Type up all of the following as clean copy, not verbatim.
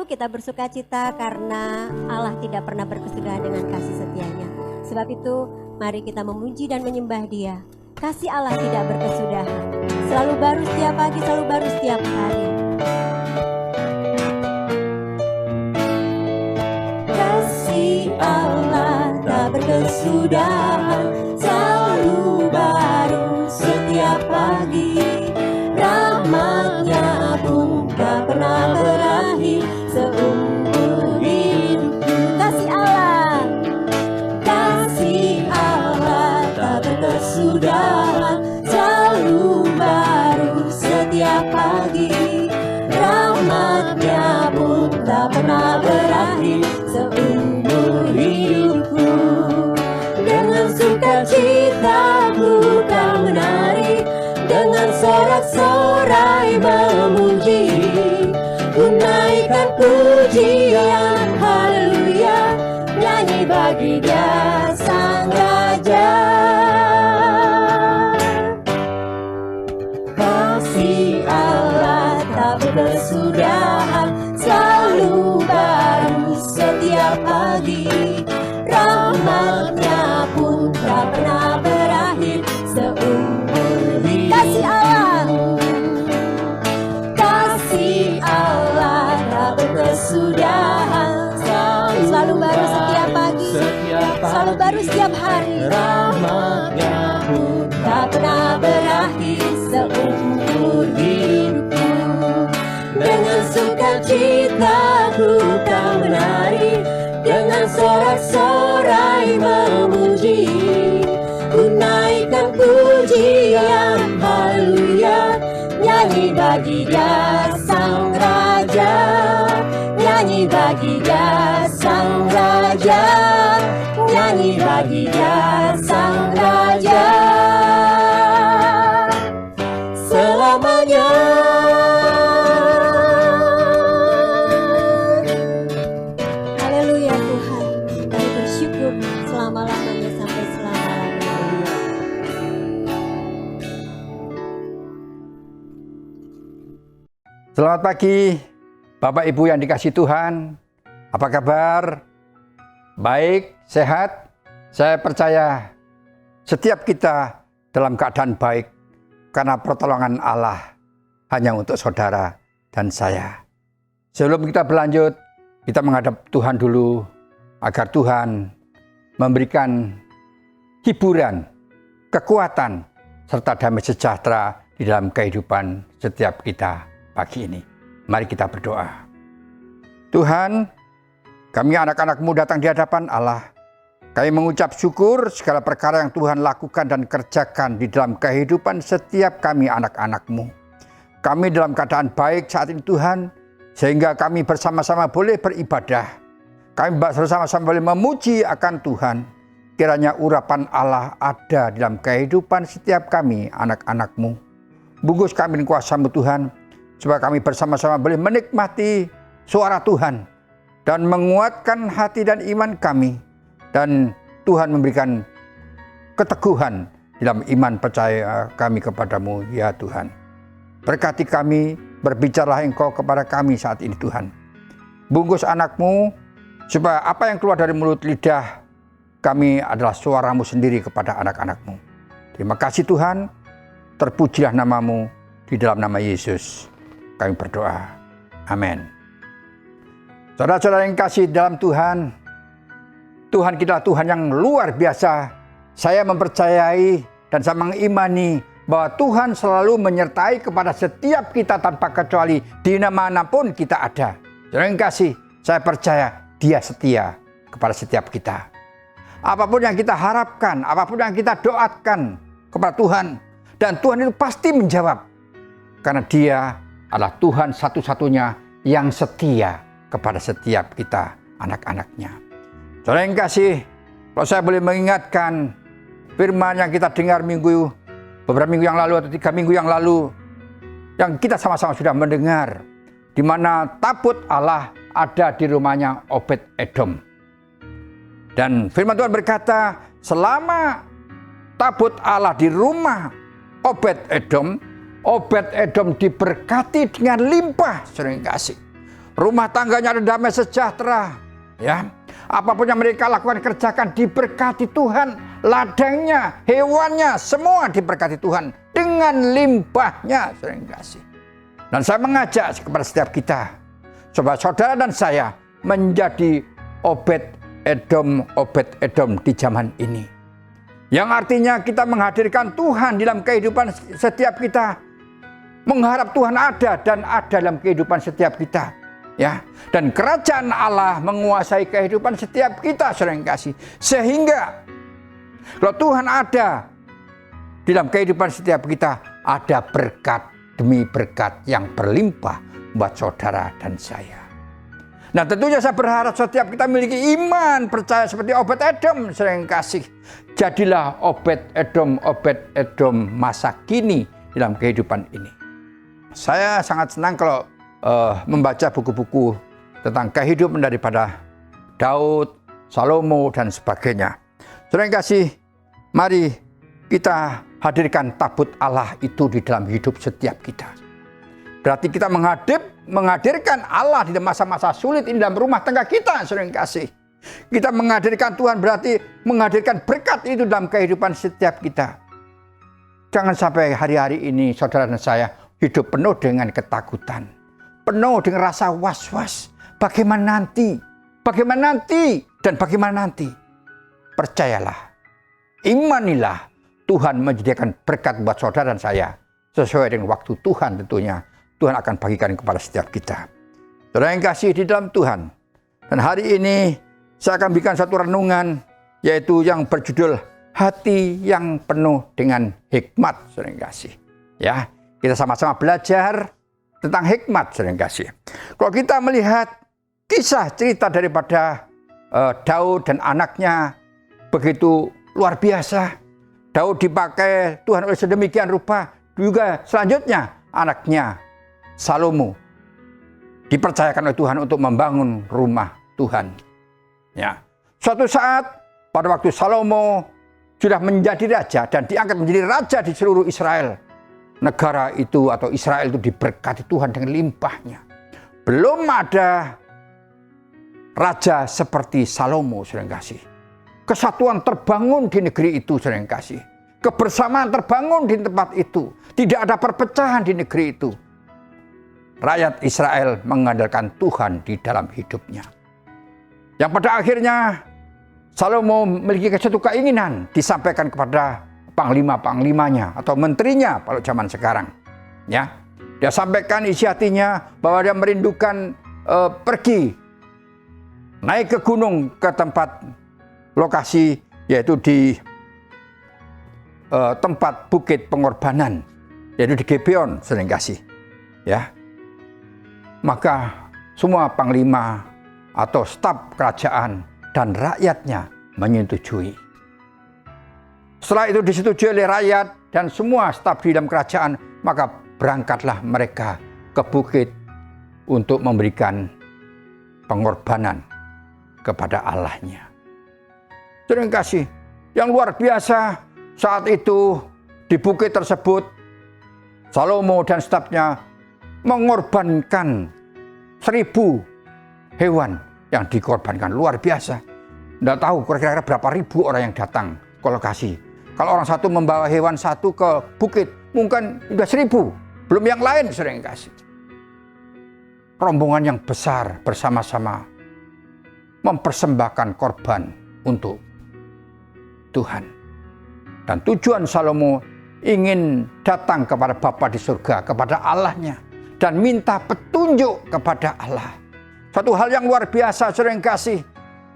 selalu kita bersuka cita karena Allah tidak pernah berkesudahan dengan kasih setianya. Sebab itu mari kita memuji dan menyembah Dia. Kasih Allah tidak berkesudahan, selalu baru setiap pagi, selalu baru setiap hari. Kasih Allah tak berkesudahan, selalu baru setiap pagi. Rahmatnya pun tak pernah berakhir seumur hidupku. Kasih Allah tak berkesudahan, selalu baru setiap pagi. Rahmatnya pun tak pernah berakhir seumur hidupku. Dengan sukacita ku kan menari, dengan sorak-sorai memuji, ku naikkan pujian haleluya, nyanyi bagi Dia Sang Raja. Kasih Allah tak berkesudahan, selalu baru setiap pagi. Rahmatnya pun tak pernah berakhir seumur hidup. Kasih Allah tak berkesudahan, selalu baru setiap pagi, selalu baru setiap hari. Rahmatnya pun tak pernah berakhir seumur hidupku. Dengan sukacita ku kan menari, dengan sorak-sorai memuji, ku naikkan pujian haleluya, nyanyi bagi Dia Sang Raja, nyanyi bagi Dia Sang Raja, nyanyi bagi Dia Sang Raja selamanya. Haleluya Tuhan, kami bersyukur selama-lamanya sampai selama-lamanya. Selamat pagi, Bapak Ibu yang dikasihi Tuhan. Apa kabar? Baik, sehat? Saya percaya setiap kita dalam keadaan baik karena pertolongan Allah hanya untuk saudara dan saya. Sebelum kita berlanjut, kita menghadap Tuhan dulu agar Tuhan memberikan hiburan, kekuatan, serta damai sejahtera di dalam kehidupan setiap kita pagi ini. Mari kita berdoa. Tuhan, kami anak-anak-Mu datang di hadapan Allah. Kami mengucap syukur segala perkara yang Tuhan lakukan dan kerjakan di dalam kehidupan setiap kami anak-anak-Mu. Kami dalam keadaan baik saat ini Tuhan, sehingga kami bersama-sama boleh beribadah. Kami bersama-sama boleh memuji akan Tuhan. Kiranya urapan Allah ada di dalam kehidupan setiap kami anak-anak-Mu. Bungkus kami dengan kuasa-Mu Tuhan, supaya kami bersama-sama boleh menikmati suara Tuhan dan menguatkan hati dan iman kami. Dan Tuhan memberikan keteguhan dalam iman percaya kami kepadamu, ya Tuhan. Berkati kami, berbicaralah Engkau kepada kami saat ini Tuhan. Bungkus anak-Mu, supaya apa yang keluar dari mulut lidah kami adalah suara-Mu sendiri kepada anak-anak-Mu. Terima kasih Tuhan, terpujilah nama-Mu di dalam nama Yesus. Kami berdoa. Amin. Saudara-saudara yang kasih dalam Tuhan, Tuhan kita Tuhan yang luar biasa. Saya mempercayai dan saya mengimani bahwa Tuhan selalu menyertai kepada setiap kita tanpa kecuali di manapun kita ada. Saudara yang kasih, saya percaya Dia setia kepada setiap kita. Apapun yang kita harapkan, apapun yang kita doakan kepada Tuhan, dan Tuhan itu pasti menjawab. Karena Dia adalah Tuhan satu-satunya yang setia kepada setiap kita anak-anaknya. Saudara yang kasih, kalau saya boleh mengingatkan firman yang kita dengar beberapa minggu yang lalu atau 3 minggu yang lalu, yang kita sama-sama sudah mendengar, di mana tabut Allah ada di rumahnya Obed-Edom. Dan firman Tuhan berkata, selama tabut Allah di rumah Obed-Edom, Obed-Edom diberkati dengan limpah, saudara yang kasih. rumah tangganya ada damai sejahtera. Ya, apapun yang mereka lakukan, kerjakan, diberkati Tuhan. Ladangnya, hewannya, semua diberkati Tuhan dengan limpahnya, saudara kasih. Dan saya mengajak kepada setiap kita, saudara dan saya, menjadi Obed-Edom di zaman ini. Yang artinya kita menghadirkan Tuhan dalam kehidupan setiap kita. Mengharap Tuhan ada dan ada dalam kehidupan setiap kita. Ya, dan kerajaan Allah menguasai kehidupan setiap kita, saudara yang kasih. Sehingga kalau Tuhan ada di dalam kehidupan setiap kita, ada berkat demi berkat yang berlimpah buat saudara dan saya. Nah, tentunya saya berharap setiap kita memiliki iman percaya seperti Obed-Edom, saudara yang kasih. Jadilah Obed-Edom masa kini dalam kehidupan ini. Saya sangat senang kalau membaca buku-buku tentang kehidupan daripada Daud, Salomo, dan sebagainya. Saudara yang kasih, mari kita hadirkan tabut Allah itu di dalam hidup setiap kita. Berarti kita menghadirkan Allah di masa-masa sulit ini dalam rumah tangga kita, saudara yang kasih. Kita menghadirkan Tuhan berarti menghadirkan berkat itu dalam kehidupan setiap kita. Jangan sampai hari-hari ini saudara dan saya hidup penuh dengan ketakutan. Penuh dengan rasa was-was. Bagaimana nanti? Bagaimana nanti? Dan bagaimana nanti? Percayalah. Imanilah. Tuhan menyediakan berkat buat saudara dan saya. Sesuai dengan waktu Tuhan tentunya. Tuhan akan bagikan kepada setiap kita. Saudara yang kasih di dalam Tuhan. Dan hari ini saya akan berikan satu renungan. Yaitu yang berjudul Hati yang penuh dengan hikmat. Saudara yang kasih. Ya, kita sama-sama belajar tentang hikmat, saudara yang kasih. Kalau kita melihat kisah cerita daripada Daud dan anaknya begitu luar biasa. Daud dipakai Tuhan oleh sedemikian rupa. Juga selanjutnya anaknya Salomo dipercayakan oleh Tuhan untuk membangun rumah Tuhan. Ya, suatu saat pada waktu Salomo sudah menjadi raja dan diangkat menjadi raja di seluruh Israel. Negara itu atau Israel itu diberkati Tuhan dengan limpahnya. Belum ada raja seperti Salomo, saudara yang kasih. Kesatuan terbangun di negeri itu, saudara yang kasih. Kebersamaan terbangun di tempat itu. Tidak ada perpecahan di negeri itu. Rakyat Israel mengandalkan Tuhan di dalam hidupnya. Yang pada akhirnya Salomo memiliki satu keinginan disampaikan kepada panglima-panglimanya atau menterinya pada zaman sekarang. Ya, dia sampaikan isi hatinya bahwa dia merindukan pergi naik ke gunung ke tempat lokasi yaitu di tempat bukit pengorbanan yaitu di Gibeon, saudara yang kasih. Ya, maka semua panglima atau staf kerajaan dan rakyatnya menyetujui. Setelah itu disetujui oleh rakyat dan semua staf di dalam kerajaan, maka berangkatlah mereka ke bukit untuk memberikan pengorbanan kepada Allahnya. Saudara yang kasih, yang luar biasa saat itu di bukit tersebut, Salomo dan stafnya mengorbankan 1000 hewan yang dikorbankan. Luar biasa. Tidak tahu kira-kira berapa ribu orang yang datang ke lokasi. Kalau orang satu membawa hewan satu ke bukit, mungkin sudah 1000. Belum yang lain, saudara yang kasih. Rombongan yang besar bersama-sama mempersembahkan korban untuk Tuhan. Dan tujuan Salomo ingin datang kepada Bapa di surga, kepada Allahnya. Dan minta petunjuk kepada Allah. Satu hal yang luar biasa, saudara yang kasih.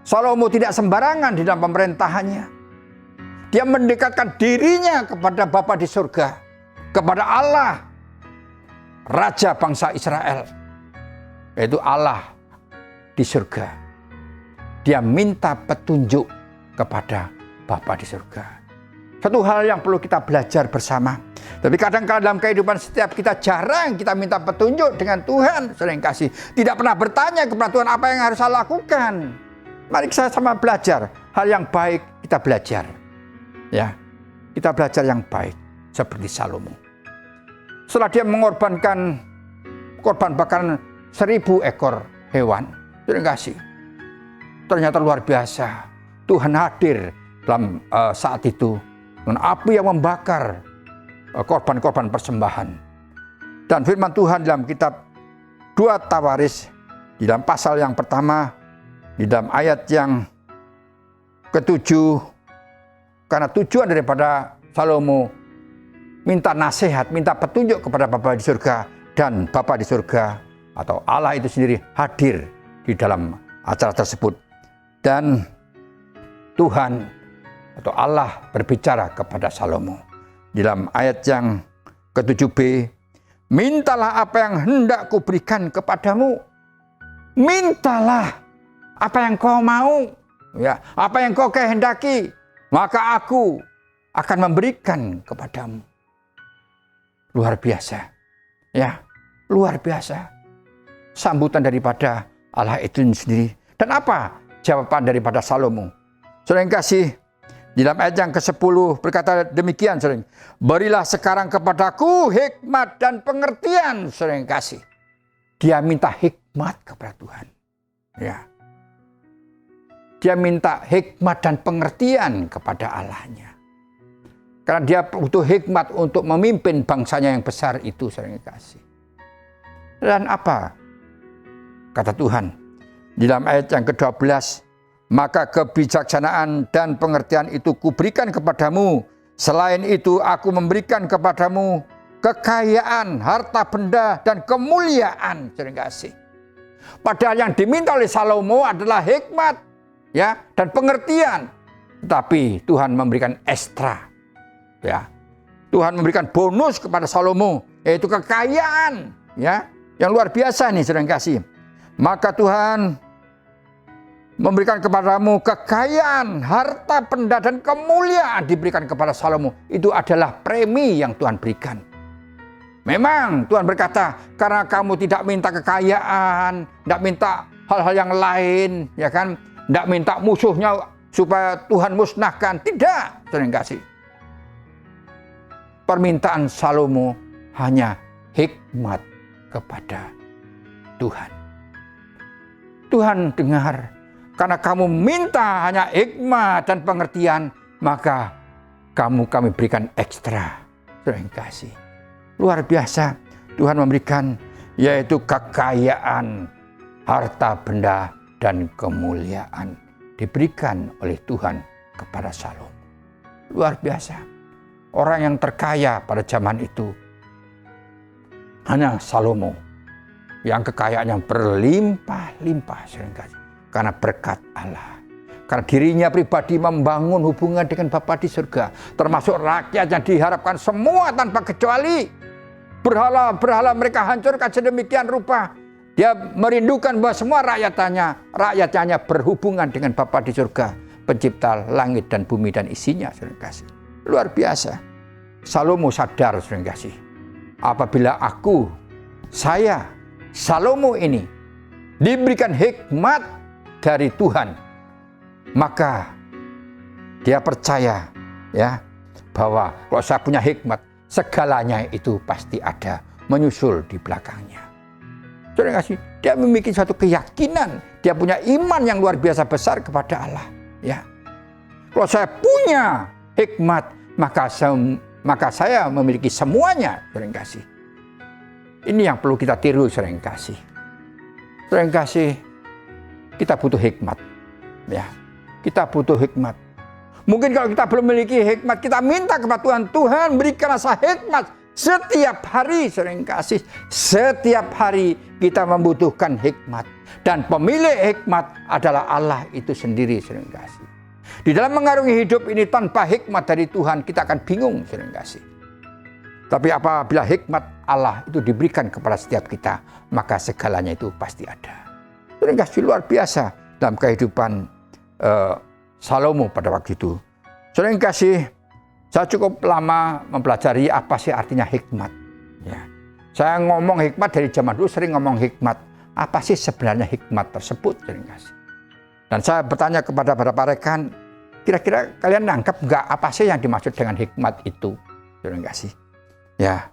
Salomo tidak sembarangan di dalam pemerintahannya. Dia mendekatkan dirinya kepada Bapa di surga. Kepada Allah. Raja bangsa Israel. Yaitu Allah di surga. Dia minta petunjuk kepada Bapa di surga. Satu hal yang perlu kita belajar bersama. Tapi kadang-kadang dalam kehidupan setiap kita jarang kita minta petunjuk dengan Tuhan. Saudara yang kasih. Tidak pernah bertanya kepada Tuhan apa yang harus saya lakukan. Mari kita sama belajar. Hal yang baik kita belajar. Ya, kita belajar yang baik seperti Salomo. Setelah dia mengorbankan korban bakaran 1000 ekor hewan. Terima kasih. Ternyata luar biasa. Tuhan hadir dalam saat itu dengan api yang membakar korban-korban persembahan. Dan firman Tuhan dalam kitab 2 Tawaris di dalam pasal yang pertama, di dalam ayat yang ke-7, karena tujuan daripada Salomo minta nasihat, minta petunjuk kepada Bapa di surga, dan Bapa di surga atau Allah itu sendiri hadir di dalam acara tersebut. Dan Tuhan atau Allah berbicara kepada Salomo di dalam ayat yang ke-7b, mintalah apa yang hendak kuberikan kepadamu. Mintalah apa yang kau mau, ya, apa yang kau kehendaki, maka aku akan memberikan kepadamu. Luar biasa, ya, luar biasa. Sambutan daripada Allah itu sendiri. Dan apa jawaban daripada Salomo? Saudara yang kasih, di dalam ayat yang ke-10 berkata demikian, saudara. Berilah sekarang kepadaku hikmat dan pengertian, saudara yang kasih. Dia minta hikmat kepada Tuhan. Ya. Dia minta hikmat dan pengertian kepada Allahnya. Karena dia butuh hikmat untuk memimpin bangsanya yang besar itu, saudara yang kasih. Dan apa kata Tuhan di dalam ayat yang ke-12, maka kebijaksanaan dan pengertian itu kuberikan kepadamu. Selain itu aku memberikan kepadamu kekayaan, harta benda, dan kemuliaan. Saudara kasih. Padahal yang diminta oleh Salomo adalah hikmat, ya, dan pengertian. Tetapi Tuhan memberikan ekstra. Ya. Tuhan memberikan bonus kepada Salomo, yaitu kekayaan, ya, yang luar biasa nih, saudara kasih. Maka Tuhan memberikan kepadamu kekayaan, harta benda, dan kemuliaan diberikan kepada Salomo. Itu adalah premi yang Tuhan berikan. Memang Tuhan berkata, karena kamu tidak minta kekayaan, tidak minta hal-hal yang lain, ya kan, tidak minta musuhnya supaya Tuhan musnahkan. Tidak, saudara kasih. Permintaan Salomo hanya hikmat kepada Tuhan. Tuhan dengar, karena kamu minta hanya hikmat dan pengertian, maka kami berikan ekstra. Saudara yang kasih. Luar biasa Tuhan memberikan, yaitu kekayaan, harta benda, dan kemuliaan diberikan oleh Tuhan kepada Salomo. Luar biasa. Orang yang terkaya pada zaman itu hanya Salomo, yang kekayaan yang berlimpah-limpah, karena berkat Allah. Karena dirinya pribadi membangun hubungan dengan Bapa di surga, termasuk rakyat yang diharapkan semua tanpa kecuali. Berhala-berhala mereka hancurkan sedemikian rupa. Dia merindukan bahwa semua rakyatnya berhubungan dengan Bapa di surga, pencipta langit dan bumi dan isinya, saudara kasih. Luar biasa. Salomo sadar, saudara kasih. Apabila saya, Salomo ini diberikan hikmat dari Tuhan, maka dia percaya, ya, bahwa kalau saya punya hikmat, segalanya itu pasti ada menyusul di belakangnya. Saudara kasih, dia memiliki suatu keyakinan, dia punya iman yang luar biasa besar kepada Allah, ya. Kalau saya punya hikmat, maka saya memiliki semuanya, saudara kasih. Ini yang perlu kita tiru, saudara kasih. Saudara kasih, kita butuh hikmat, ya. Kita butuh hikmat. Mungkin kalau kita belum memiliki hikmat, kita minta kepada Tuhan, Tuhan berikanlah saya hikmat setiap hari, saudara kasih. Setiap hari kita membutuhkan hikmat, dan pemilik hikmat adalah Allah itu sendiri, saudara kasih. Di dalam mengarungi hidup ini tanpa hikmat dari Tuhan, kita akan bingung, saudara kasih. Tapi apabila hikmat Allah itu diberikan kepada setiap kita, maka segalanya itu pasti ada. Saudara kasih, luar biasa dalam kehidupan Salomo pada waktu itu. Saudara kasih, saya cukup lama mempelajari apa sih artinya hikmat. Ya. Saya ngomong hikmat dari zaman dulu, sering ngomong hikmat. Apa sih sebenarnya hikmat tersebut, saudara kasih? Dan saya bertanya kepada beberapa rekan, kira-kira kalian nangkep nggak apa sih yang dimaksud dengan hikmat itu, saudara kasih? Ya,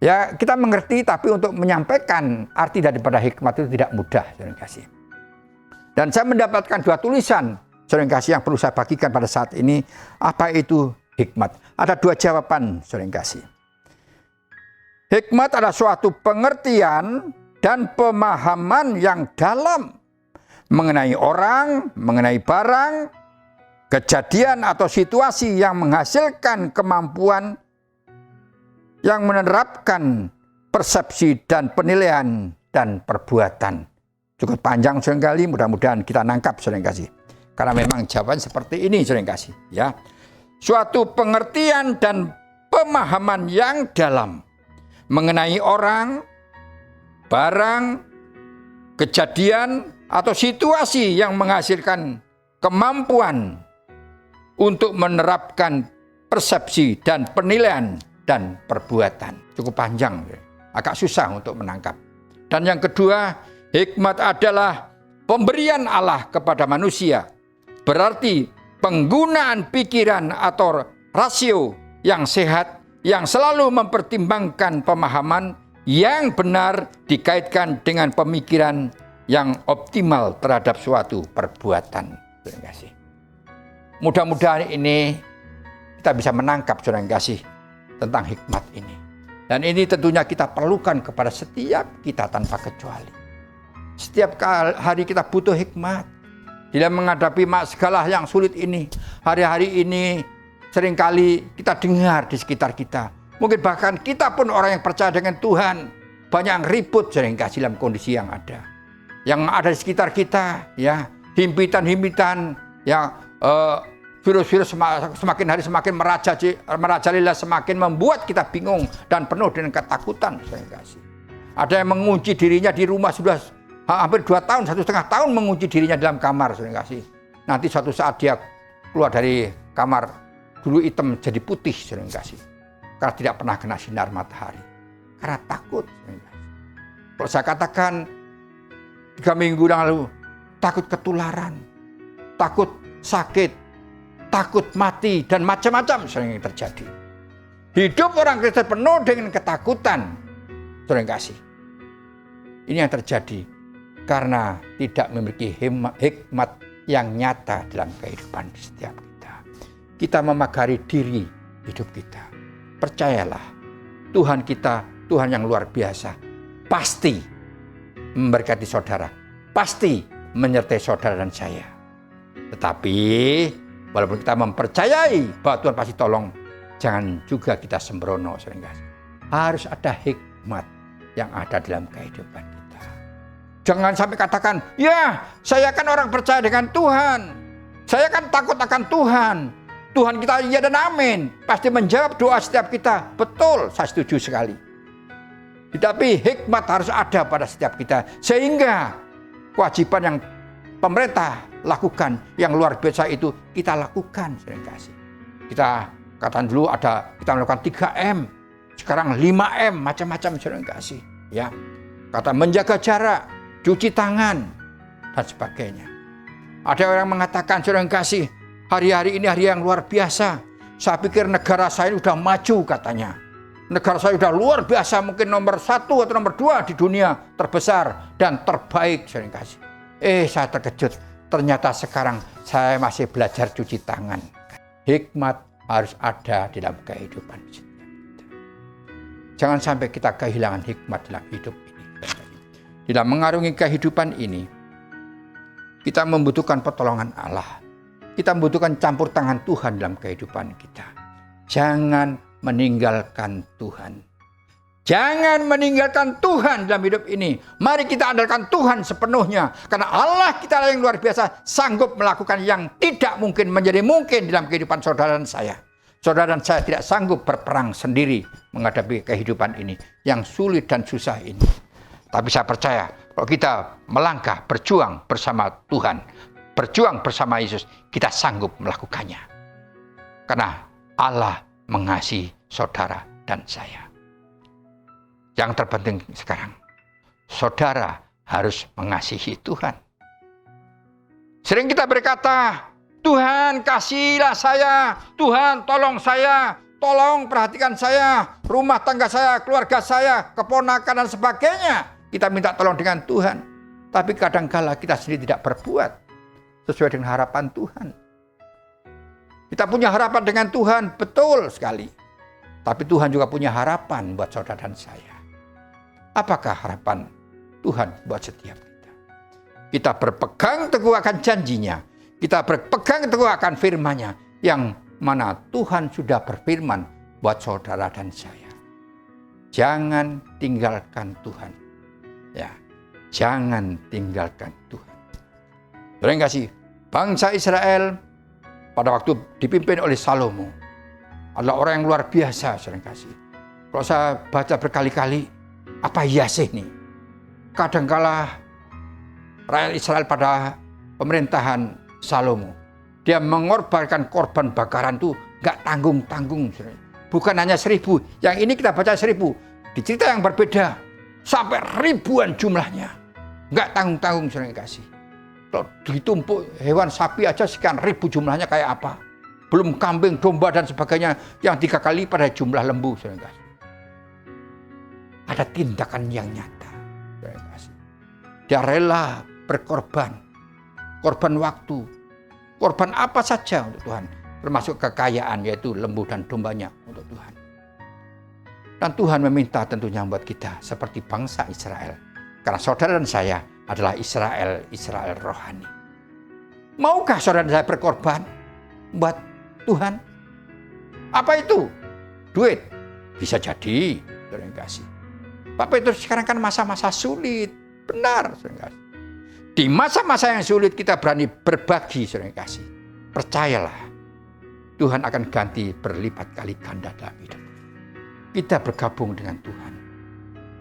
Ya, kita mengerti, tapi untuk menyampaikan arti daripada hikmat itu tidak mudah, saudara kasih. Dan saya mendapatkan 2 tulisan, saudara kasih, yang perlu saya bagikan pada saat ini. Apa itu hikmat? Ada 2 jawaban, saudara kasih. Hikmat adalah suatu pengertian dan pemahaman yang dalam mengenai orang, mengenai barang, kejadian atau situasi yang menghasilkan kemampuan yang menerapkan persepsi dan penilaian dan perbuatan. Cukup panjang seringkali, mudah-mudahan kita nangkap sering kasih. Karena memang jawaban seperti ini sering kasih. Ya, suatu pengertian dan pemahaman yang dalam mengenai orang, barang, kejadian atau situasi yang menghasilkan kemampuan untuk menerapkan persepsi dan penilaian dan perbuatan. Cukup panjang, agak susah untuk menangkap. Dan yang kedua, hikmat adalah pemberian Allah kepada manusia. Berarti penggunaan pikiran atau rasio yang sehat, yang selalu mempertimbangkan pemahaman yang benar dikaitkan dengan pemikiran yang optimal terhadap suatu perbuatan. Terima kasih. Mudah-mudahan ini kita bisa menangkap, saudara kasih, tentang hikmat ini. Dan ini tentunya kita perlukan kepada setiap kita tanpa kecuali. Setiap hari kita butuh hikmat. Dalam menghadapi segala yang sulit ini. Hari-hari ini seringkali kita dengar di sekitar kita. Mungkin bahkan kita pun orang yang percaya dengan Tuhan. Banyak yang ribut seringkali dalam kondisi yang ada. Yang ada di sekitar kita, ya, himpitan-himpitan, ya, virus-virus semakin hari semakin merajalela, semakin membuat kita bingung dan penuh dengan ketakutan. Ada yang mengunci dirinya di rumah sudah hampir 2 tahun, 1,5 tahun mengunci dirinya dalam kamar. Nanti suatu saat dia keluar dari kamar, dulu hitam jadi putih. Karena tidak pernah kena sinar matahari. Karena takut. Kalau saya katakan 3 minggu lalu, takut ketularan, takut sakit, takut mati, dan macam-macam sering terjadi. Hidup orang Kristen penuh dengan ketakutan. Saudara kasih. Ini yang terjadi karena tidak memiliki hikmat yang nyata dalam kehidupan setiap kita. Kita memagari diri hidup kita. Percayalah, Tuhan kita, Tuhan yang luar biasa, pasti memberkati saudara, pasti menyertai saudara dan saya. Tetapi walaupun kita mempercayai bahwa Tuhan pasti tolong, jangan juga kita sembrono. Harus ada hikmat yang ada dalam kehidupan kita. Jangan sampai katakan, ya saya kan orang percaya dengan Tuhan, saya kan takut akan Tuhan, Tuhan kita iya dan amin, pasti menjawab doa setiap kita. Betul, saya setuju sekali. Tetapi hikmat harus ada pada setiap kita, sehingga kewajiban yang pemerintah lakukan yang luar biasa itu kita lakukan. Kita katakan dulu kita melakukan 3M, sekarang 5M, macam-macam. Ya, kata menjaga jarak, cuci tangan, dan sebagainya. Ada orang mengatakan, saudara kasih, hari-hari ini hari yang luar biasa. Saya pikir negara saya sudah maju katanya. Negara saya sudah luar biasa, mungkin nomor 1 atau nomor 2 di dunia, terbesar dan terbaik. Saudara kasih. Saya terkejut. Ternyata sekarang saya masih belajar cuci tangan. Hikmat harus ada dalam kehidupan kita. Jangan sampai kita kehilangan hikmat dalam hidup ini. Dalam mengarungi kehidupan ini, kita membutuhkan pertolongan Allah. Kita membutuhkan campur tangan Tuhan dalam kehidupan kita. Jangan meninggalkan Tuhan. Jangan meninggalkan Tuhan dalam hidup ini. Mari kita andalkan Tuhan sepenuhnya. Karena Allah kita yang luar biasa, sanggup melakukan yang tidak mungkin menjadi mungkin dalam kehidupan saudara dan saya. Saudara dan saya tidak sanggup berperang sendiri menghadapi kehidupan ini yang sulit dan susah ini. Tapi saya percaya kalau kita melangkah, berjuang bersama Tuhan, berjuang bersama Yesus, kita sanggup melakukannya. Karena Allah mengasihi saudara dan saya. Yang terpenting sekarang, saudara harus mengasihi Tuhan. Sering kita berkata, Tuhan kasihilah saya, Tuhan tolong saya, tolong perhatikan saya, rumah tangga saya, keluarga saya, keponakan dan sebagainya. Kita minta tolong dengan Tuhan. Tapi kadangkala kita sendiri tidak berbuat sesuai dengan harapan Tuhan. Kita punya harapan dengan Tuhan, betul sekali. Tapi Tuhan juga punya harapan buat saudara dan saya. Apakah harapan Tuhan buat setiap kita? Kita berpegang teguh akan janjinya. Kita berpegang teguh akan firman-Nya. Yang mana Tuhan sudah berfirman buat saudara dan saya. Jangan tinggalkan Tuhan. Ya, jangan tinggalkan Tuhan. Saudara yang kasih, bangsa Israel pada waktu dipimpin oleh Salomo adalah orang yang luar biasa, saudara yang kasih. Kalau saya baca berkali-kali, apa iya sih nih? Kadangkala rakyat Israel pada pemerintahan Salomo, dia mengorbankan korban bakaran itu nggak tanggung-tanggung. Bukan hanya 1000, yang ini kita baca 1000. Di cerita yang berbeda, sampai ribuan jumlahnya. Nggak tanggung-tanggung, saudara yang kasih. Kalau ditumpuk hewan sapi aja sekian ribu jumlahnya kayak apa. Belum kambing, domba dan sebagainya yang 3 kali pada jumlah lembu, saudara yang kasih. Ada tindakan yang nyata, saudara yang kasih. Dia rela berkorban. Korban waktu. Korban apa saja untuk Tuhan. Termasuk kekayaan, yaitu lembu dan dombanya untuk Tuhan. Dan Tuhan meminta tentunya buat kita seperti bangsa Israel. Karena saudara dan saya adalah Israel rohani. Maukah saudara dan saya berkorban buat Tuhan? Apa itu? Duit. Bisa jadi, saudara yang kasih. Bapak itu sekarang kan masa-masa sulit. Benar, saudara yang kasih. Di masa-masa yang sulit kita berani berbagi, saudara yang kasih. Percayalah, Tuhan akan ganti berlipat kali ganda dalam hidup. Kita bergabung dengan Tuhan.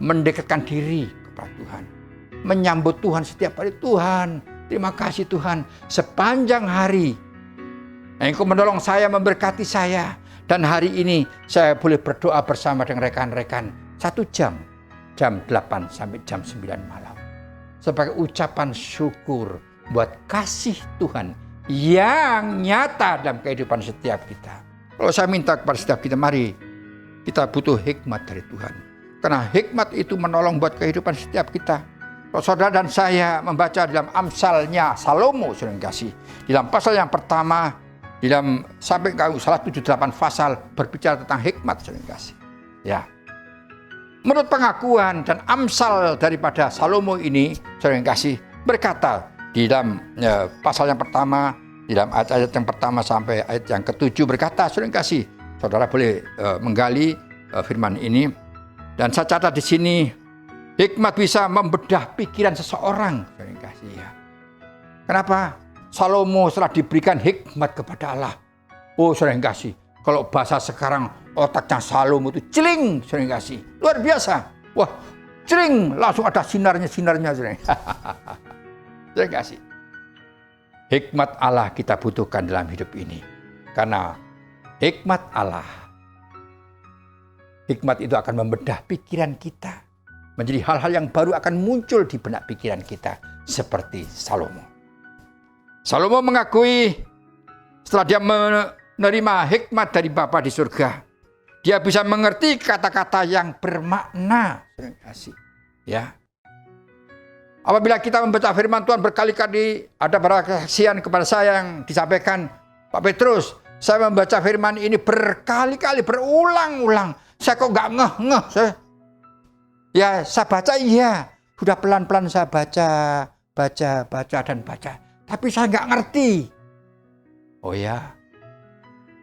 Mendekatkan diri kepada Tuhan. Menyambut Tuhan setiap hari. Tuhan, terima kasih Tuhan. Sepanjang hari, Engkau menolong saya, memberkati saya. Dan hari ini saya boleh berdoa bersama dengan rekan-rekan 1 jam. Jam 8 sampai jam 9 malam. Sebagai ucapan syukur buat kasih Tuhan yang nyata dalam kehidupan setiap kita. Kalau saya minta kepada setiap kita, mari kita butuh hikmat dari Tuhan. Karena hikmat itu menolong buat kehidupan setiap kita. Kalau saudara dan saya membaca dalam Amsalnya Salomo, saudara yang kasih. Dalam pasal yang pertama, dalam sampai ke 178 pasal berbicara tentang hikmat, saudara yang kasih. Ya. Menurut pengakuan dan amsal daripada Salomo ini, saudara yang kasih, berkata di dalam pasal yang pertama, di dalam ayat yang pertama sampai ayat yang ke-7 berkata, saudara yang kasih, saudara boleh menggali firman ini. Dan saya catat di sini, hikmat bisa membedah pikiran seseorang, saudara yang kasih ya. Kenapa? Salomo setelah diberikan hikmat kepada Allah. Oh, saudara yang kasih, kalau bahasa sekarang otaknya Salomo itu celing, saudara yang kasih. Luar biasa. Wah, celing, langsung ada sinarnya, saudara. Saudara yang kasih. Hikmat Allah kita butuhkan dalam hidup ini. Karena hikmat Allah, hikmat itu akan membedah pikiran kita. Menjadi hal-hal yang baru akan muncul di benak pikiran kita. Seperti Salomo. Salomo mengakui setelah dia menerima hikmat dari Bapa di surga, dia bisa mengerti kata-kata yang bermakna. Terima kasih. Ya. Apabila kita membaca firman Tuhan berkali-kali, ada kesaksian kepada saya yang disampaikan, Pak Petrus, saya membaca firman ini berkali-kali, berulang-ulang. Saya kok nggak ngeh. Ya, saya baca iya. Sudah pelan-pelan saya baca. Tapi saya nggak ngerti. Oh ya.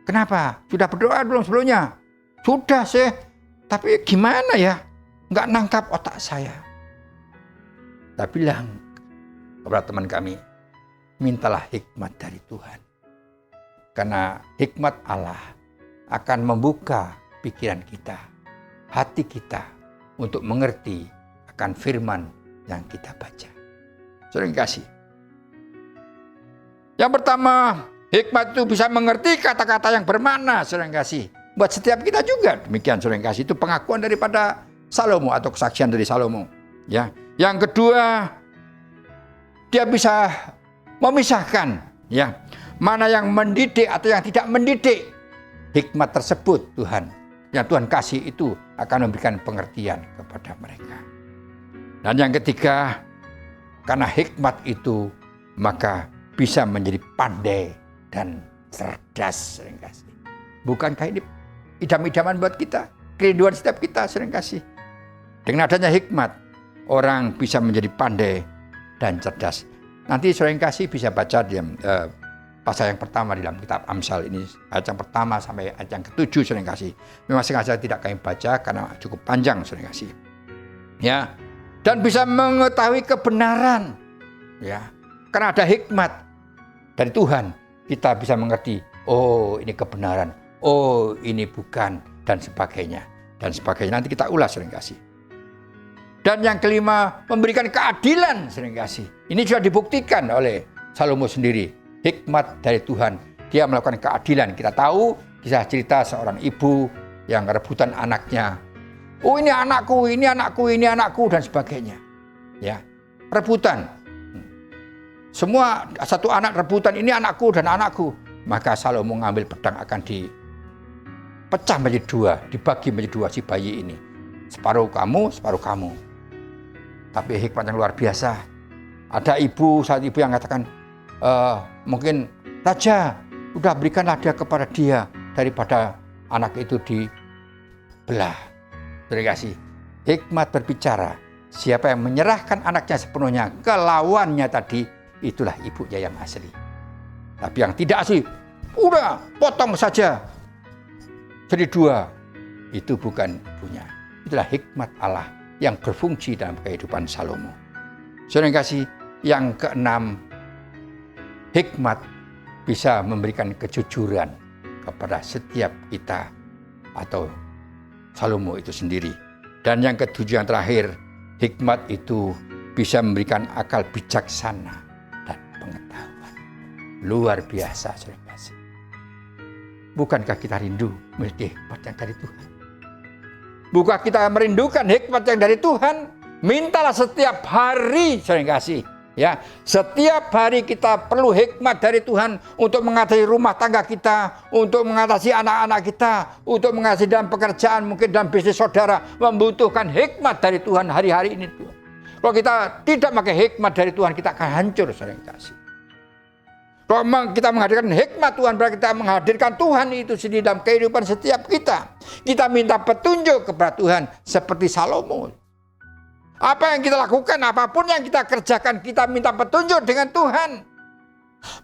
Kenapa? Sudah berdoa belum sebelumnya? Sudah sih. Tapi gimana ya? Nggak nangkap otak saya. Saya bilang kepada teman kami, mintalah hikmat dari Tuhan. Karena hikmat Allah akan membuka pikiran kita, hati kita, untuk mengerti akan firman yang kita baca. Saudara yang kasih. Yang pertama, hikmat itu bisa mengerti kata-kata yang bermakna, saudara yang kasih. Buat setiap kita juga demikian, saudara yang kasih. Itu pengakuan daripada Salomo atau kesaksian dari Salomo. Ya. Yang kedua, dia bisa memisahkan, ya, mana yang mendidik atau yang tidak mendidik. hikmat tersebut Tuhan, yang Tuhan kasih itu akan memberikan pengertian kepada mereka. Dan yang ketiga, karena hikmat itu maka bisa menjadi pandai dan cerdas sering kasih. Bukankah ini idam-idaman buat kita, kerinduan setiap kita sering kasih. Dengan adanya hikmat, orang bisa menjadi pandai dan cerdas. Nanti sering kasih bisa baca di pasal yang pertama di dalam kitab Amsal ini, ayat yang pertama sampai ayat yang ke-7 sering kasih. Memang sengaja tidak kami baca karena cukup panjang sering kasih. Ya, dan bisa mengetahui kebenaran. Ya, karena ada hikmat dari Tuhan, kita bisa mengerti, oh ini kebenaran, oh ini bukan, dan sebagainya. Dan sebagainya, nanti kita ulas sering kasih. Dan yang kelima, memberikan keadilan sering kasih. Ini sudah dibuktikan oleh Salomo sendiri. Hikmat dari Tuhan, dia melakukan keadilan. Kita tahu kisah cerita seorang ibu yang rebutan anaknya. Oh ini anakku, ini anakku, ini anakku, dan sebagainya. Ya, rebutan. Semua satu anak rebutan, ini anakku dan anakku. Maka Salomo mengambil pedang, akan dipecah menjadi dua, dibagi menjadi dua si bayi ini. Separuh kamu, separuh kamu. Tapi hikmat yang luar biasa. Ada saat ibu yang katakan, mungkin raja, udah berikanlah dia kepada dia daripada anak itu dibelah. Terima kasih. Hikmat berbicara, siapa yang menyerahkan anaknya sepenuhnya ke lawannya tadi, itulah ibunya yang asli. Tapi yang tidak asli, udah potong saja jadi dua, itu bukan ibunya. Itulah hikmat Allah yang berfungsi dalam kehidupan Salomo. Saudara kasih, yang keenam, hikmat bisa memberikan kejujuran kepada setiap kita atau Salomo itu sendiri. Dan yang ketujuh, yang terakhir, hikmat itu bisa memberikan akal bijaksana dan pengetahuan. Luar biasa, saudara kasih. Bukankah kita rindu memiliki hikmat yang dari Tuhan? Bukankah kita merindukan hikmat yang dari Tuhan? Mintalah setiap hari, saudara kasih. Ya, setiap hari kita perlu hikmat dari Tuhan untuk mengatasi rumah tangga kita, untuk mengatasi anak-anak kita, untuk mengatasi dalam pekerjaan, mungkin dalam bisnis saudara, membutuhkan hikmat dari Tuhan hari-hari ini. Kalau kita tidak pakai hikmat dari Tuhan, kita akan hancur, saudara kasih. Kalau kita menghadirkan hikmat Tuhan, berarti kita menghadirkan Tuhan itu sendiri dalam kehidupan setiap kita. Kita minta petunjuk kepada Tuhan seperti Salomo. Apa yang kita lakukan, apapun yang kita kerjakan, kita minta petunjuk dengan Tuhan.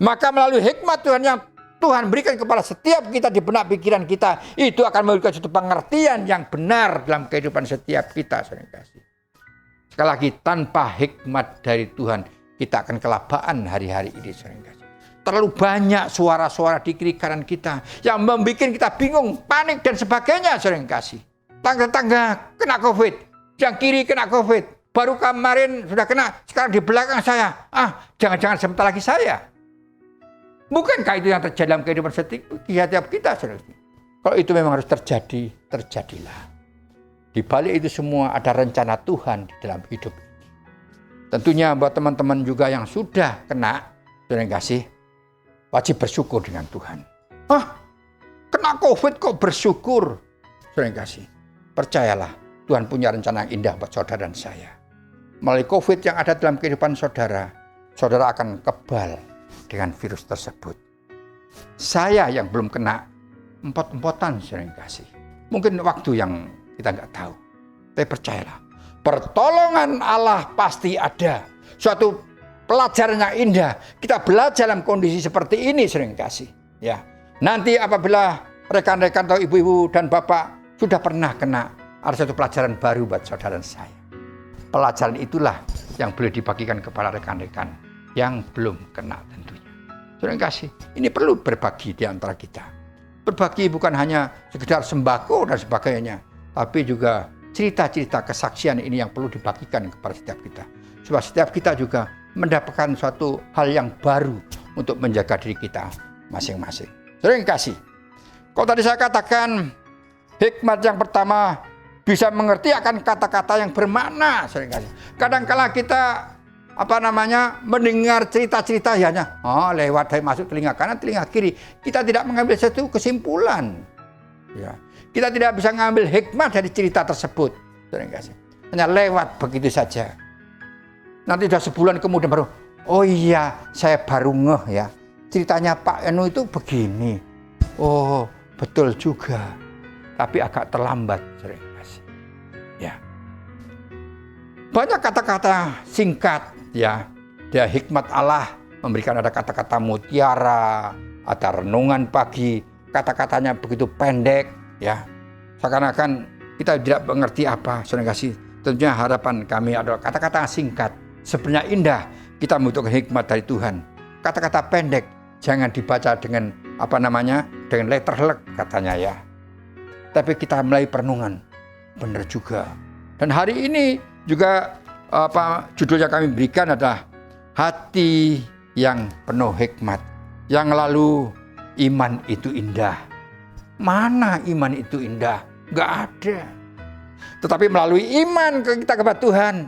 Maka melalui hikmat Tuhan yang Tuhan berikan kepada setiap kita di benak pikiran kita, itu akan memberikan suatu pengertian yang benar dalam kehidupan setiap kita. Sekali lagi, tanpa hikmat dari Tuhan, kita akan kelabaan hari-hari ini. Terlalu banyak suara-suara di kiri kanan kita yang membuat kita bingung, panik dan sebagainya. Tangga-tangga kena COVID, yang kiri kena COVID, baru kemarin sudah kena, sekarang di belakang saya. Jangan-jangan sebentar lagi saya. Bukankah itu yang terjadi dalam kehidupan setiap kita? Kalau itu memang harus terjadi, terjadilah. Di balik itu semua ada rencana Tuhan di dalam hidup ini. Tentunya buat teman-teman juga yang sudah kena, saudara kasih, wajib bersyukur dengan Tuhan. Kena COVID kok bersyukur? Saudara kasih, percayalah, Tuhan punya rencana yang indah buat saudara dan saya. Melalui COVID yang ada dalam kehidupan saudara, saudara akan kebal dengan virus tersebut. Saya yang belum kena, empot-empotan sering kasih. Mungkin waktu yang kita nggak tahu. Tapi percayalah, pertolongan Allah pasti ada. Suatu pelajaran yang indah. Kita belajar dalam kondisi seperti ini sering kasih. Ya, nanti apabila rekan-rekan atau ibu-ibu dan bapak sudah pernah kena, ada satu pelajaran baru buat saudara dan saya. Pelajaran itulah yang boleh dibagikan kepada rekan-rekan yang belum kena tentunya. Saudara kasih, ini perlu berbagi di antara kita. Berbagi bukan hanya sekedar sembako dan sebagainya, tapi juga cerita-cerita kesaksian ini yang perlu dibagikan kepada setiap kita. Sebab setiap kita juga mendapatkan suatu hal yang baru untuk menjaga diri kita masing-masing. Saudara kasih, kalau tadi saya katakan hikmat yang pertama, bisa mengerti akan kata-kata yang bermakna. Kadang-kala kita mendengar cerita-cerita hanya lewat dari masuk telinga kanan, telinga kiri. Kita tidak mengambil satu kesimpulan. Ya. Kita tidak bisa ngambil hikmah dari cerita tersebut. Hanya lewat begitu saja. Nanti sudah sebulan kemudian baru, oh iya, saya baru ngeh ya. Ceritanya Pak Enu itu begini. Oh, betul juga. Tapi agak terlambat. Ya. Banyak kata-kata singkat ya. Dia hikmat Allah memberikan ada kata-kata mutiara, ada renungan pagi, kata-katanya begitu pendek ya. Seakan-akan kita tidak mengerti apa, saudara kasih. Tentunya harapan kami adalah kata-kata singkat. Sebenarnya indah, kita membutuhkan hikmat dari Tuhan. Kata-kata pendek, jangan dibaca dengan dengan letterlek katanya ya. Tapi kita mulai perenungan, benar juga. Dan hari ini juga judulnya kami berikan adalah hati yang penuh hikmat. Yang lalu iman itu indah. Mana iman itu indah? Gak ada. Tetapi melalui iman kita kepada Tuhan,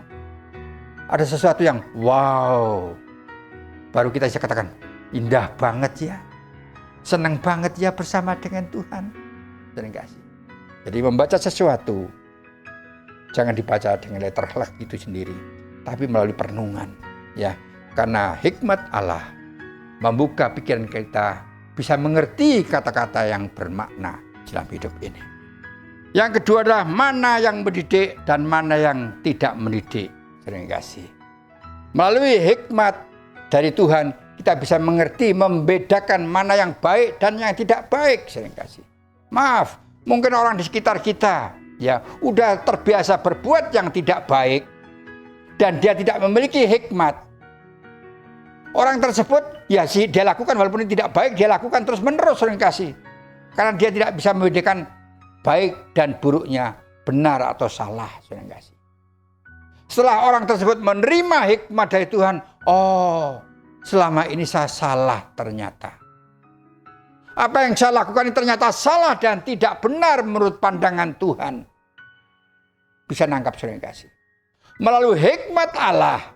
ada sesuatu yang wow. Baru kita bisa katakan, indah banget ya. Senang banget ya bersama dengan Tuhan. Terima kasih. Jadi membaca sesuatu, jangan dibaca dengan letterlek itu sendiri, tapi melalui perenungan. Ya, karena hikmat Allah membuka pikiran kita, bisa mengerti kata-kata yang bermakna dalam hidup ini. Yang kedua adalah mana yang mendidik dan mana yang tidak mendidik. Terima kasih. Melalui hikmat dari Tuhan, kita bisa mengerti, membedakan mana yang baik dan yang tidak baik. Terima kasih. Maaf, mungkin orang di sekitar kita ya udah terbiasa berbuat yang tidak baik dan dia tidak memiliki hikmat. Orang tersebut ya sih dia lakukan walaupun ini tidak baik, dia lakukan terus-menerus, terima kasih. Karena dia tidak bisa membedakan baik dan buruknya, benar atau salah, terima kasih. Setelah orang tersebut menerima hikmat dari Tuhan, oh, selama ini saya salah ternyata. Apa yang saya lakukan ini ternyata salah dan tidak benar menurut pandangan Tuhan. Bisa nangkap, terima kasih. Melalui hikmat Allah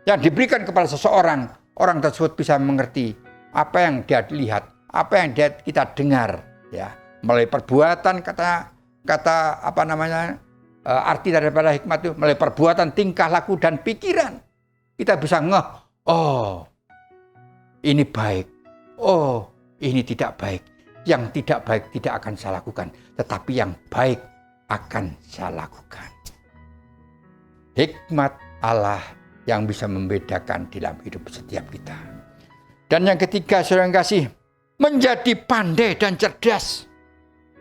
yang diberikan kepada seseorang, orang tersebut bisa mengerti apa yang dia lihat, apa yang kita dengar, ya, melalui perbuatan arti daripada hikmat itu melalui perbuatan, tingkah laku dan pikiran. Kita bisa ngeh, oh, ini baik, oh, ini tidak baik. Yang tidak baik tidak akan saya lakukan, tetapi yang baik akan saya lakukan. Hikmat Allah yang bisa membedakan dalam hidup setiap kita. Dan yang ketiga, saudara yang kasih, menjadi pandai dan cerdas.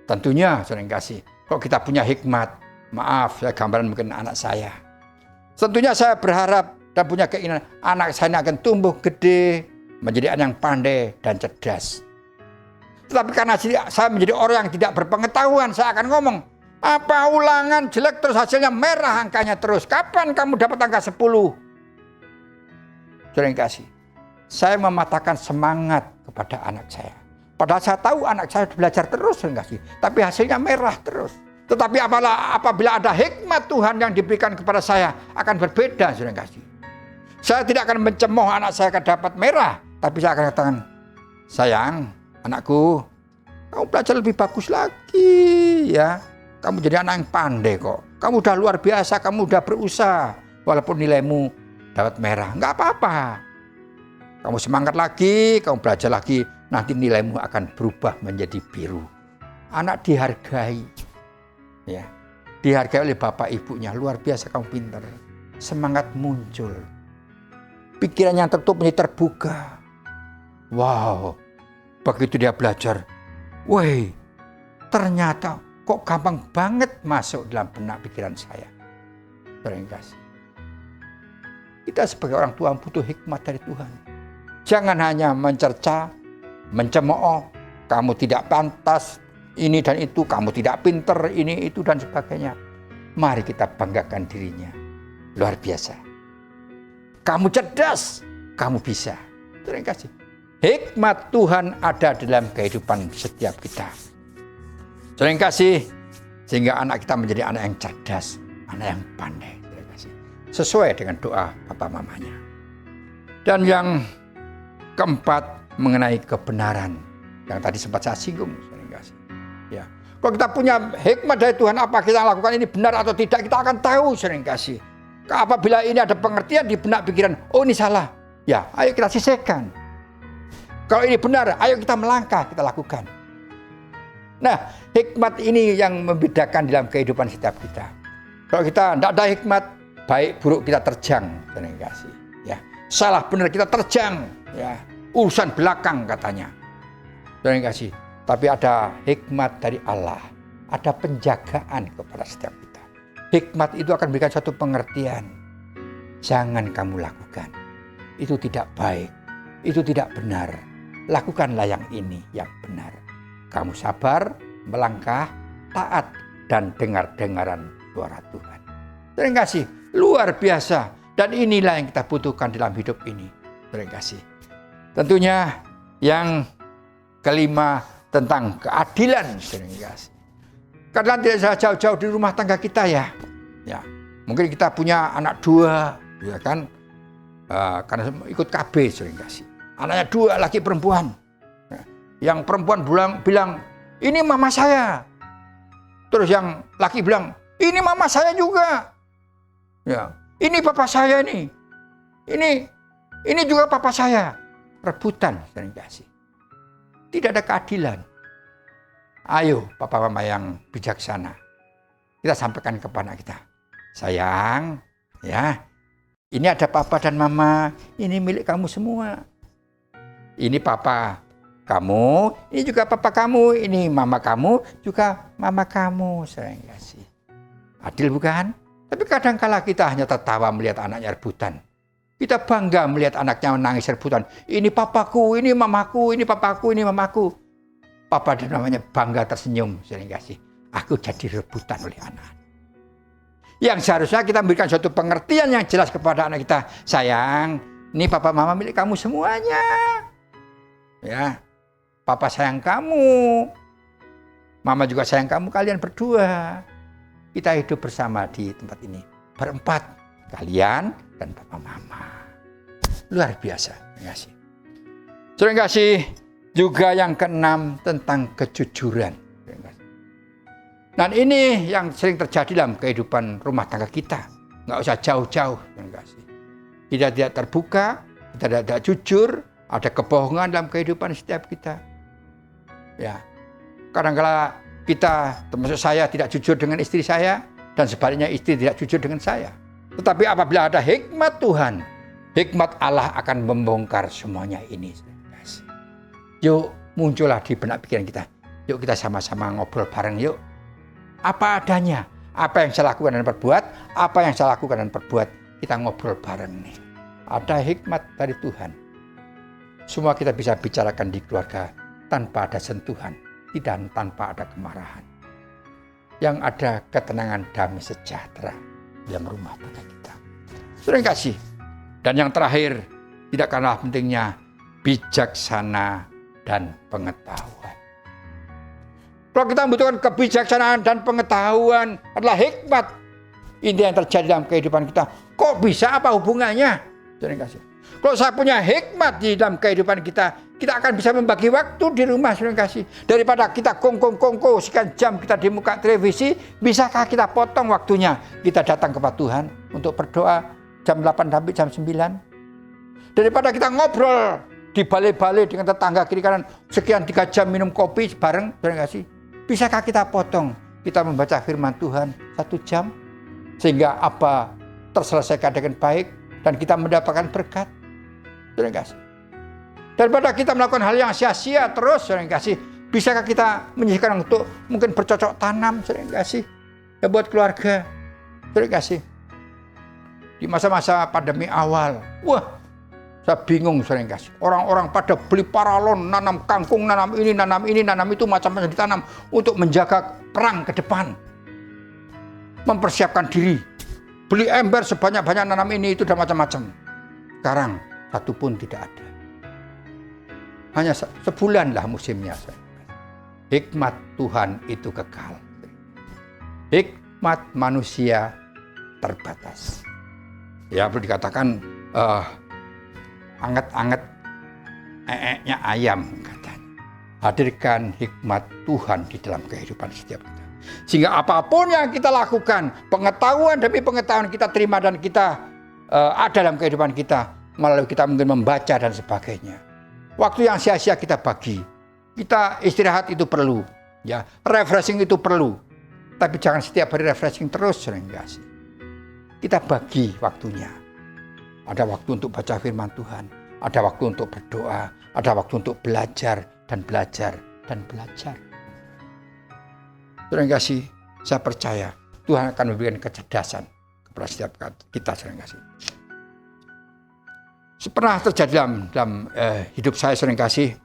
Tentunya, saudara yang kasih, kalau kita punya hikmat, maaf, saya gambaran mungkin anak saya. Tentunya saya berharap dan punya keinginan anak saya ini akan tumbuh gede, menjadi anak yang pandai dan cerdas. Tetapi karena saya menjadi orang yang tidak berpengetahuan, saya akan ngomong, apa ulangan jelek terus hasilnya merah angkanya terus. Kapan kamu dapat angka 10? Saudara yang kasih, saya mematahkan semangat kepada anak saya. Padahal saya tahu anak saya belajar terus, saudara yang kasih, tapi hasilnya merah terus. Tetapi apabila ada hikmat Tuhan yang diberikan kepada saya, akan berbeda, saudara yang kasih. Saya tidak akan mencemooh anak saya akan dapat merah, tapi saya akan katakan, sayang, anakku, kamu belajar lebih bagus lagi ya. Kamu jadi anak yang pandai kok. Kamu udah luar biasa, kamu udah berusaha. Walaupun nilaimu dapat merah, nggak apa-apa. Kamu semangat lagi, kamu belajar lagi. Nanti nilaimu akan berubah menjadi biru. Anak dihargai. Ya, dihargai oleh bapak ibunya. Luar biasa kamu pintar. Semangat muncul. Pikirannya tertutup menjadi terbuka. Wow, begitu dia belajar. Woi, ternyata kok gampang banget masuk dalam benak pikiran saya. Terima kasih. Kita sebagai orang tua butuh hikmat dari Tuhan. Jangan hanya mencerca, mencemooh, kamu tidak pantas, ini dan itu, kamu tidak pinter, ini, itu, dan sebagainya. Mari kita banggakan dirinya. Luar biasa. Kamu cerdas, kamu bisa. Terima kasih. Hikmat Tuhan ada dalam kehidupan setiap kita. Terima kasih. Sehingga anak kita menjadi anak yang cerdas, anak yang pandai. Terima kasih. Sesuai dengan doa papa mamanya. Dan yang keempat mengenai kebenaran. Yang tadi sempat saya singgung. Terima kasih. Ya. Kalau kita punya hikmat dari Tuhan, apa kita lakukan ini benar atau tidak, kita akan tahu sering kasih. Apabila ini ada pengertian di benak pikiran, oh ini salah, ya ayo kita sisihkan. Kalau ini benar, ayo kita melangkah, kita lakukan. Nah, hikmat ini yang membedakan dalam kehidupan setiap kita. Kalau kita tidak ada hikmat, baik buruk kita terjang, sering kasih. Ya, salah benar kita terjang, ya urusan belakang katanya, sering kasih. Tapi ada hikmat dari Allah, ada penjagaan kepada setiap kita. Hikmat itu akan memberikan suatu pengertian. Jangan kamu lakukan, itu tidak baik, itu tidak benar. Lakukanlah yang ini yang benar. Kamu sabar, melangkah, taat, dan dengar-dengaran suara Tuhan. Terima kasih, luar biasa. Dan inilah yang kita butuhkan dalam hidup ini. Terima kasih. Tentunya yang kelima tentang keadilan. Terima kasih. Karena tidak jauh-jauh di rumah tangga kita ya. Ya, mungkin kita punya anak dua, ya kan? Karena ikut KB. Terima kasih. Anaknya dua, laki perempuan. Yang perempuan bilang, ini mama saya. Terus yang laki bilang, ini mama saya juga. Ya, ini papa saya nih. Ini juga papa saya. Rebutan, sering kasih. Tidak ada keadilan. Ayo, papa mama yang bijaksana. Kita sampaikan kepada anak kita. Sayang, ya. Ini ada papa dan mama. Ini milik kamu semua. Ini papa kamu, ini juga papa kamu, ini mama kamu, juga mama kamu. Sayang kasih. Adil bukan? Tapi kadang-kala kita hanya tertawa melihat anaknya rebutan. Kita bangga melihat anaknya menangis rebutan. Ini papaku, ini mamaku, ini papaku, ini mamaku. Papa dan mamanya bangga tersenyum. Sayang kasih. Aku jadi rebutan oleh anak. Yang seharusnya kita memberikan suatu pengertian yang jelas kepada anak kita. Sayang, ini papa mama milik kamu semuanya. Ya, papa sayang kamu, mama juga sayang kamu, kalian berdua. Kita hidup bersama di tempat ini, berempat, kalian dan papa mama. Luar biasa, terima kasih. Terima kasih juga yang keenam tentang kejujuran. Dan ini yang sering terjadi dalam kehidupan rumah tangga kita. Nggak usah jauh-jauh, terima kasih. Kita tidak terbuka, kita tidak jujur. Ada kebohongan dalam kehidupan setiap kita. Ya, kadang-kala kita, termasuk saya, tidak jujur dengan istri saya, dan sebaliknya istri tidak jujur dengan saya. Tetapi apabila ada hikmat Tuhan, hikmat Allah akan membongkar semuanya ini. Yuk, muncullah di benak pikiran kita. Yuk kita sama-sama ngobrol bareng yuk. Apa adanya, apa yang saya lakukan dan perbuat, apa yang saya lakukan dan perbuat, kita ngobrol bareng nih. Ada hikmat dari Tuhan. Semua kita bisa bicarakan di keluarga tanpa ada sentuhan, tidak tanpa ada kemarahan. Yang ada ketenangan, damai sejahtera dalam rumah tangga kita. Terima kasih. Dan yang terakhir, tidak kalah pentingnya, bijaksana dan pengetahuan. Kalau kita membutuhkan kebijaksanaan dan pengetahuan adalah hikmat. Ini yang terjadi dalam kehidupan kita. Kok bisa, apa hubungannya? Terima kasih. Kalau saya punya hikmat di dalam kehidupan kita, kita akan bisa membagi waktu di rumah, saudara kasih. Daripada kita kongko sekian jam kita di muka televisi, bisakah kita potong waktunya? Kita datang kepada Tuhan untuk berdoa jam 8 sampai jam 9. Daripada kita ngobrol di balai-balai dengan tetangga kiri kanan, sekian 3 jam minum kopi bareng, saudara kasih. Bisakah kita potong? Kita membaca firman Tuhan 1 jam, sehingga apa terselesaikan dengan baik, dan kita mendapatkan berkat. Saudara kasih. Daripada kita melakukan hal yang sia-sia terus, saudara kasih, bisakah kita menyisihkan untuk mungkin bercocok tanam, saudara kasih, ya buat keluarga, saudara kasih. Di masa-masa pandemi awal, wah, saya bingung, saudara kasih. Orang-orang pada beli paralon, nanam kangkung, nanam ini, nanam itu, macam-macam ditanam untuk menjaga perang ke depan, mempersiapkan diri. Beli ember sebanyak-banyak, nanam ini, itu, dan macam-macam. Sekarang satu pun tidak ada. Hanya sebulanlah musimnya. Hikmat Tuhan itu kekal. Hikmat manusia terbatas. Ya, perlu dikatakan anget-anget ee-nya ayam katanya. hadirkan hikmat Tuhan di dalam kehidupan setiap kita. Sehingga apapun yang kita lakukan, pengetahuan demi pengetahuan kita terima dan kita ada dalam kehidupan kita, melalui kita mungkin membaca dan sebagainya. Waktu yang sia-sia kita bagi. Kita istirahat itu perlu, ya, refreshing itu perlu. Tapi jangan setiap hari refreshing terus, saudara yang kasih. Kita bagi waktunya. Ada waktu untuk baca firman Tuhan, ada waktu untuk berdoa, ada waktu untuk belajar dan belajar dan belajar. Saudara yang kasih, saya percaya Tuhan akan memberikan kecerdasan kepada setiap kita, saudara yang kasih. Pernah terjadi dalam hidup saya, saudara yang kasih,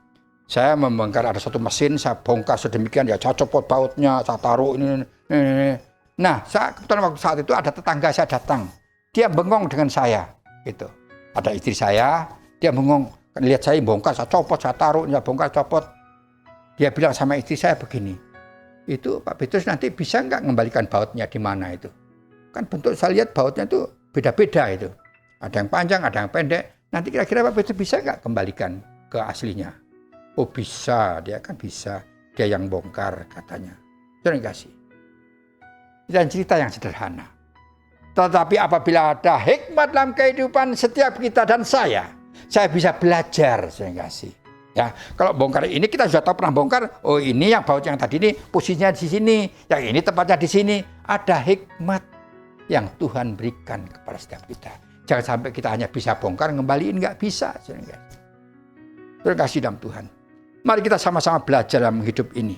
saya membongkar ada satu mesin, saya bongkar sedemikian, ya saya copot bautnya, saya taruh ini. Nah, kebetulan waktu saat itu ada tetangga saya datang, dia bengong dengan saya, gitu. Ada istri saya, dia bengong, lihat saya bongkar, saya copot, saya taruh, ya bongkar, copot. Dia bilang sama istri saya begini, itu Pak Petrus nanti bisa nggak mengembalikan bautnya di mana itu? Kan bentuk saya lihat bautnya itu beda-beda itu. Ada yang panjang, ada yang pendek. Nanti kira-kira Pak Petrus bisa nggak kembalikan ke aslinya? Oh bisa, dia kan bisa. Dia yang bongkar katanya. Terima kasih. Dan cerita yang sederhana. Tetapi apabila ada hikmat dalam kehidupan setiap kita dan saya bisa belajar, terima kasih. Ya, kalau bongkar ini kita sudah tahu pernah bongkar. Oh ini yang baut yang tadi ini posisinya di sini, yang ini tempatnya di sini. Ada hikmat yang Tuhan berikan kepada setiap kita. Jangan sampai kita hanya bisa bongkar, ngembaliin nggak bisa. Terima kasih dalam Tuhan. Mari kita sama-sama belajar dalam hidup ini.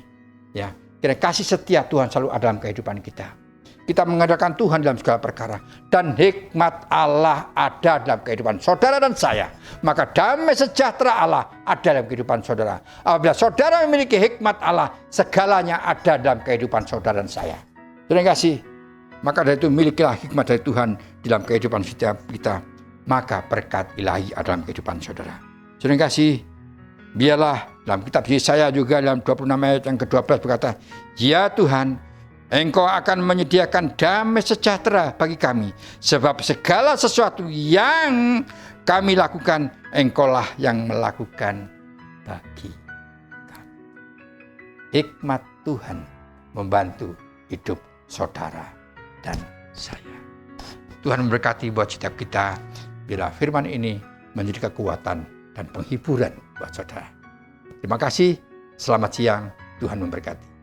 Ya, kira kasih setia Tuhan selalu ada dalam kehidupan kita. Kita mengandalkan Tuhan dalam segala perkara. Dan hikmat Allah ada dalam kehidupan saudara dan saya. Maka damai sejahtera Allah ada dalam kehidupan saudara. Apabila saudara memiliki hikmat Allah, segalanya ada dalam kehidupan saudara dan saya. Terima kasih. Maka dari itu milikilah hikmat dari Tuhan dalam kehidupan setiap kita. Maka berkat ilahi ada dalam kehidupan saudara. Terima kasih. Biarlah dalam kitab Yesaya juga dalam 26 ayat yang ke-12 berkata, ya Tuhan, Engkau akan menyediakan damai sejahtera bagi kami. Sebab segala sesuatu yang kami lakukan, Engkaulah yang melakukan bagi kami. Hikmat Tuhan membantu hidup saudara dan saya. Tuhan memberkati buat setiap kita. Bila firman ini menjadi kekuatan dan penghiburan buat saudara. Terima kasih. Selamat siang. Tuhan memberkati.